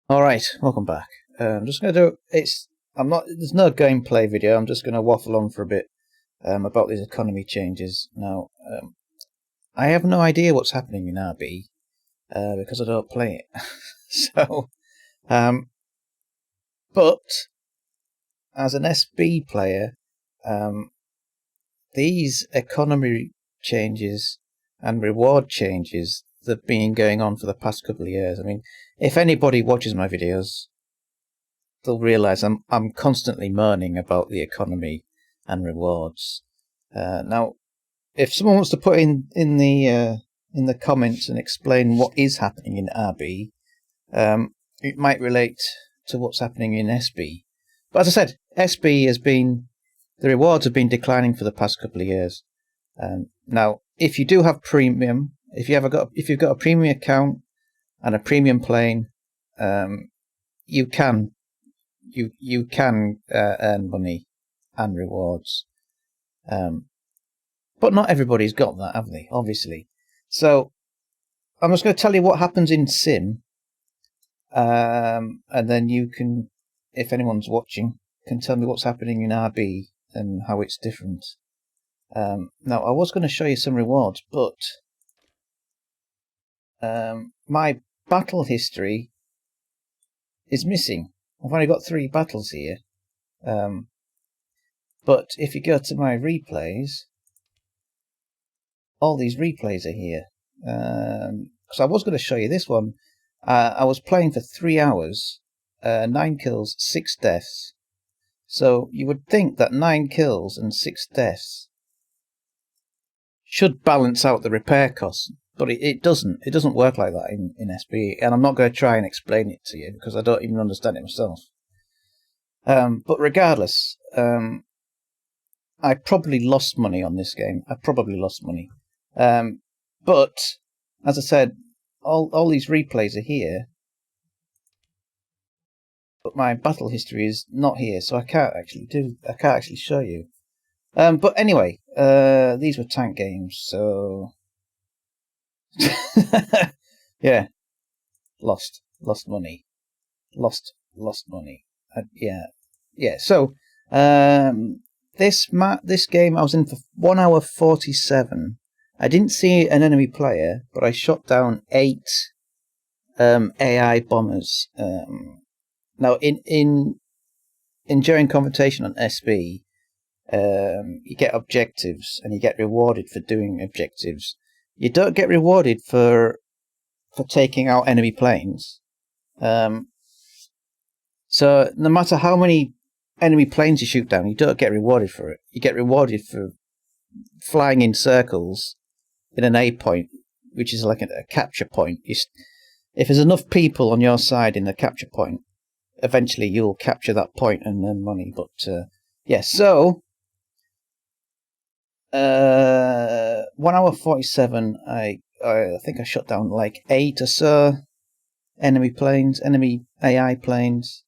Alright, welcome back. I'm just going to do, there's no gameplay video, I'm just going to waffle on for a bit about these economy changes. Now, I have no idea what's happening in RB, because I don't play it. So, but, as an SB player, these economy changes and reward changes that have been going on for the past couple of years. I mean, if anybody watches my videos, they'll realise I'm constantly moaning about the economy and rewards. Now, if someone wants to put in the comments and explain what is happening in RB, it might relate to what's happening in SB. But as I said, SB the rewards have been declining for the past couple of years. Now, if you do have premium, if you've got a premium account and a premium plane, you can earn money and rewards. But not everybody's got that, have they? Obviously. So I'm just going to tell you what happens in Sim, and then you can, if anyone's watching, can tell me what's happening in RB and how it's different. Now, I was going to show you some rewards, but my battle history is missing. I've only got 3 battles here. But if you go to my replays, all these replays are here. Because I was going to show you this one. I was playing for 3 hours, 9 kills, 6 deaths. So you would think that 9 kills and 6 deaths should balance out the repair costs, but it doesn't. It doesn't work like that in SB, and I'm not going to try and explain it to you because I don't even understand it myself. But regardless, I probably lost money on this game. I probably lost money. But as I said, all these replays are here, but my battle history is not here, so I can't actually show you. But anyway, these were tank games, so yeah, lost money, lost money. Yeah. So this game I was in for 1 hour 47. I didn't see an enemy player, but I shot down 8 AI bombers. Now in during confrontation on SB, you get objectives and you get rewarded for doing objectives. You don't get rewarded for taking out enemy planes. So no matter how many enemy planes you shoot down, you don't get rewarded for it. You get rewarded for flying in circles in an A point, which is like a capture point. If there's enough people on your side in the capture point, eventually you'll capture that point and earn money. But yeah, so 1 hour 47. I think I shot down like 8 or so enemy AI planes,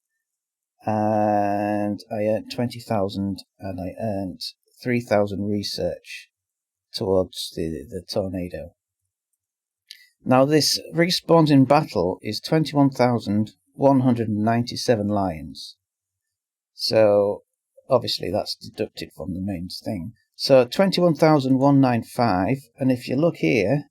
and I earned 20,000, and I earned 3,000 research towards the tornado. Now this respawns in battle is 21,197 lions. So obviously that's deducted from the main thing. So 21,195, and if you look here,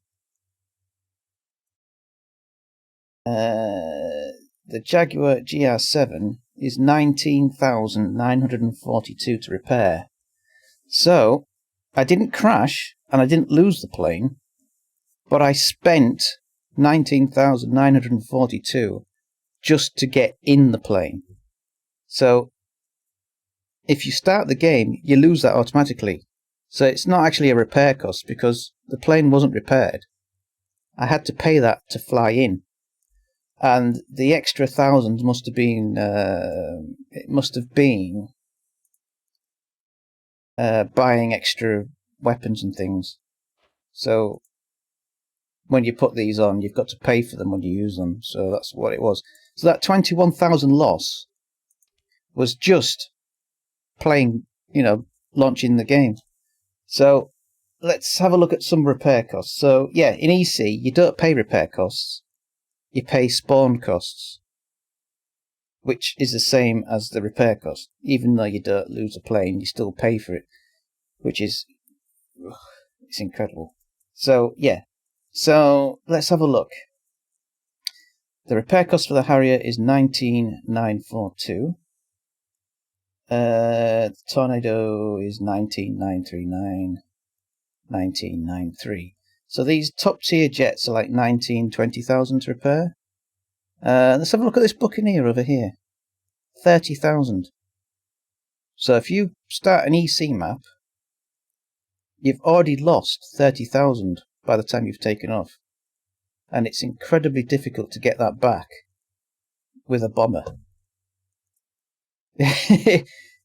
the Jaguar GR7 is 19,942 to repair. So I didn't crash and I didn't lose the plane, but I spent 19,942 just to get in the plane. So if you start the game, you lose that automatically. So it's not actually a repair cost because the plane wasn't repaired. I had to pay that to fly in. And the extra 1,000 must have been buying extra weapons and things. So when you put these on, you've got to pay for them when you use them. So that's what it was. So that 21,000 loss was just playing, launching the game. So let's have a look at some repair costs. So yeah, in EC, you don't pay repair costs. You pay spawn costs. which is the same as the repair cost. Even though you don't lose a plane, you still pay for it, which is, it's incredible. So yeah, so let's have a look. The repair cost for the Harrier is 19,942. The Tornado is 19,939, 19,993. So these top tier jets are like 19,000, 20,000 to repair. Let's have a look at this Buccaneer over here. 30,000. So if you start an EC map, you've already lost 30,000 by the time you've taken off. And it's incredibly difficult to get that back with a bomber.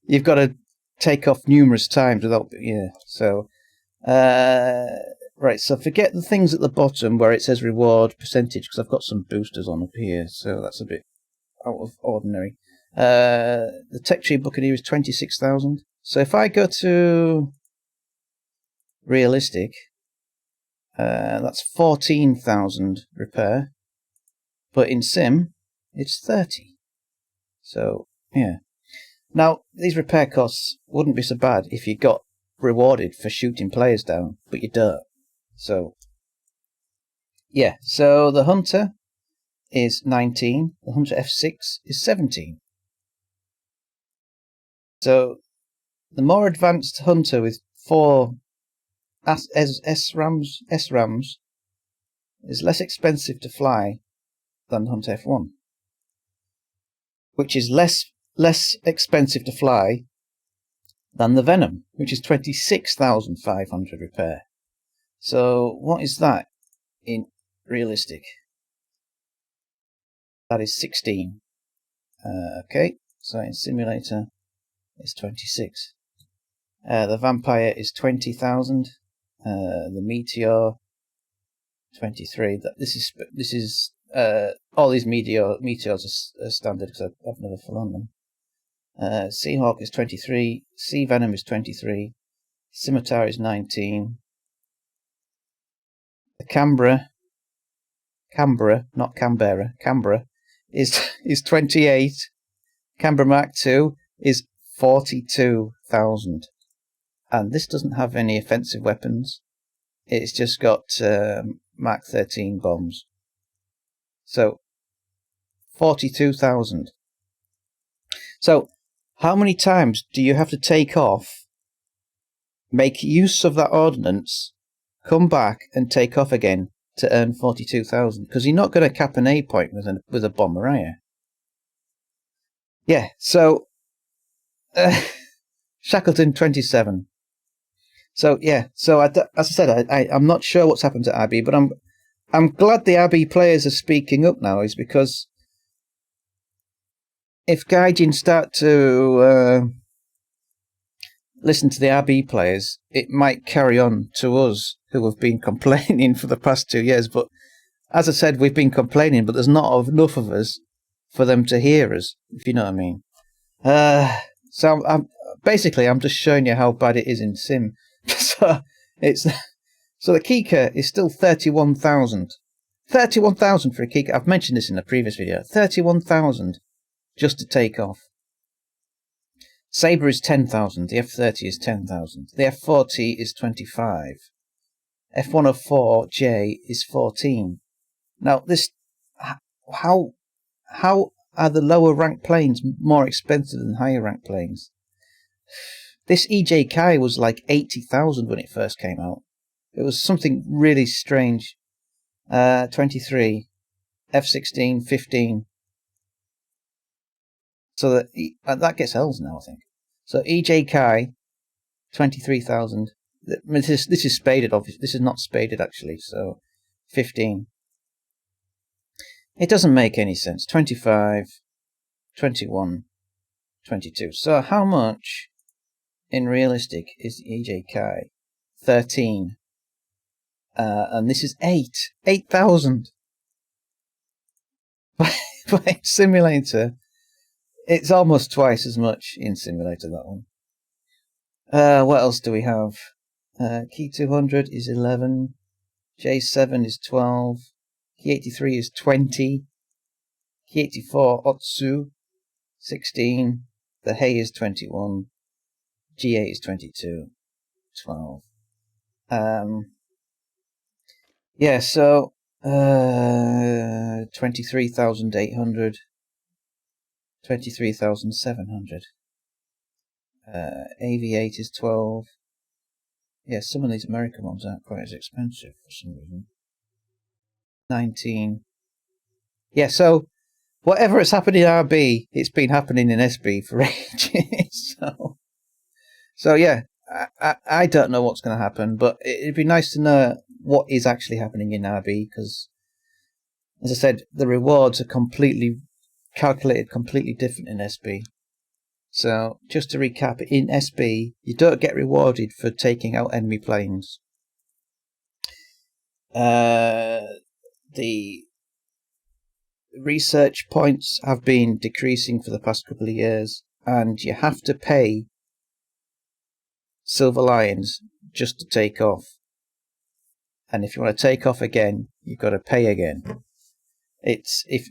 You've got to take off numerous times without, yeah, so right, so forget the things at the bottom where it says reward percentage, because I've got some boosters on up here, so that's a bit out of ordinary. The Tech Tree Buccaneer is 26,000. So if I go to realistic, that's 14,000 repair, but in sim it's 30. So yeah. Now, these repair costs wouldn't be so bad if you got rewarded for shooting players down, but you don't. So, yeah. So the Hunter is 19. The Hunter F6 is 17. So, the more advanced Hunter with 4 SRAMs is less expensive to fly than the Hunter F1, which is less expensive to fly than the Venom, which is 26,500 repair. So what is that in realistic? That is 16. Okay, so in simulator it's 26. The Vampire is 20,000. The Meteor 23. This is all these meteors are standard because I've never flown them. Seahawk is 23, Sea Venom is 23, Scimitar is 19, the Canberra, not Canberra, Canberra is 28, Canberra Mark II is 42,000, and this doesn't have any offensive weapons, it's just got Mark 13 bombs, so 42,000. So how many times do you have to take off, make use of that ordnance, come back and take off again to earn 42,000? Because you're not going to cap an A point with a bomber, are you? Yeah, so Shackleton 27. So yeah, so as I said, I'm not sure what's happened to Abby, but I'm glad the Abby players are speaking up now, is because if Gaijin start to listen to the RB players, it might carry on to us who have been complaining for the past 2 years. But as I said, we've been complaining, but there's not enough of us for them to hear us, if you know what I mean. So I'm just showing you how bad it is in sim. So the Kika is still 31,000. 31,000 for a Kika. I've mentioned this in a previous video. 31,000. Just to take off. Sabre is 10,000, the F30 is 10,000, the F40 is 25, F104J is 14. Now this, how are the lower rank planes more expensive than higher rank planes? This EJK was like 80,000 when it first came out. It was something really strange. 23, F16, 15. So that gets L's now, I think. So EJK, 23,000. This is spaded, obviously. This is not spaded, actually. So 15. It doesn't make any sense. 25, 21, 22. So how much in realistic is the EJK? 13. And this is 8,000. But in simulator, it's almost twice as much in simulator, that one. What else do we have? Key 200 is 11. J7 is 12. Key 83 is 20. Key 84 Otsu 16. The Hay is 21. G8 is 22. 12. Yeah, so 23,800. 23,700. AV8 is 12. Yeah, some of these American ones aren't quite as expensive for some reason. 19. Yeah, so whatever has happened in RB, it's been happening in SB for ages. So yeah, I don't know what's going to happen, but it'd be nice to know what is actually happening in RB, because, as I said, the rewards are completely calculated completely different in SB. So, just to recap, in SB, you don't get rewarded for taking out enemy planes. The research points have been decreasing for the past couple of years, and you have to pay Silver Lions just to take off. And if you want to take off again, you've got to pay again. It's if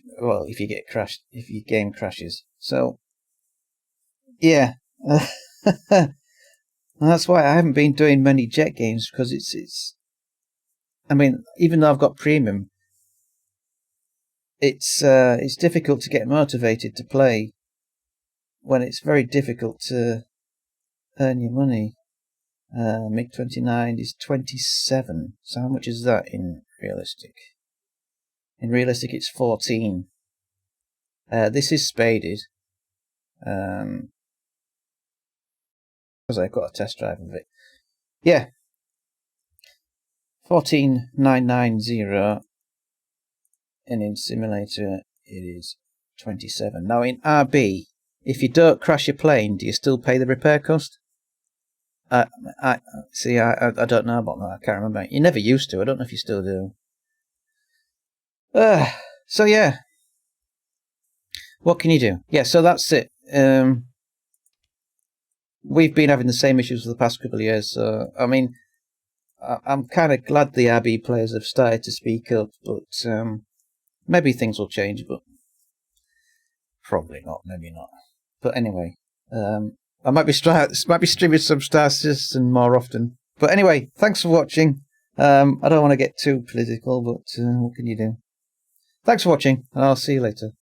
you get crashed, if your game crashes. So yeah, that's why I haven't been doing many jet games, because it's. I mean, even though I've got premium, it's difficult to get motivated to play when it's very difficult to earn your money. MiG-29 is 27. So how much is that in realistic? In realistic, it's 14. This is spaded. Because I've got a test drive of it. Yeah. 14,990. And in simulator, it is 27. Now in RB, if you don't crash your plane, do you still pay the repair cost? I don't know about that. I can't remember. You never used to. I don't know if you still do. So yeah, what can you do? Yeah, so that's it. We've been having the same issues for the past couple of years. So I mean, I'm kind of glad the RB players have started to speak up, but maybe things will change. But probably not. Maybe not. But anyway, I might be streaming some Star Citizen more often. But anyway, thanks for watching. I don't want to get too political, but what can you do? Thanks for watching, and I'll see you later.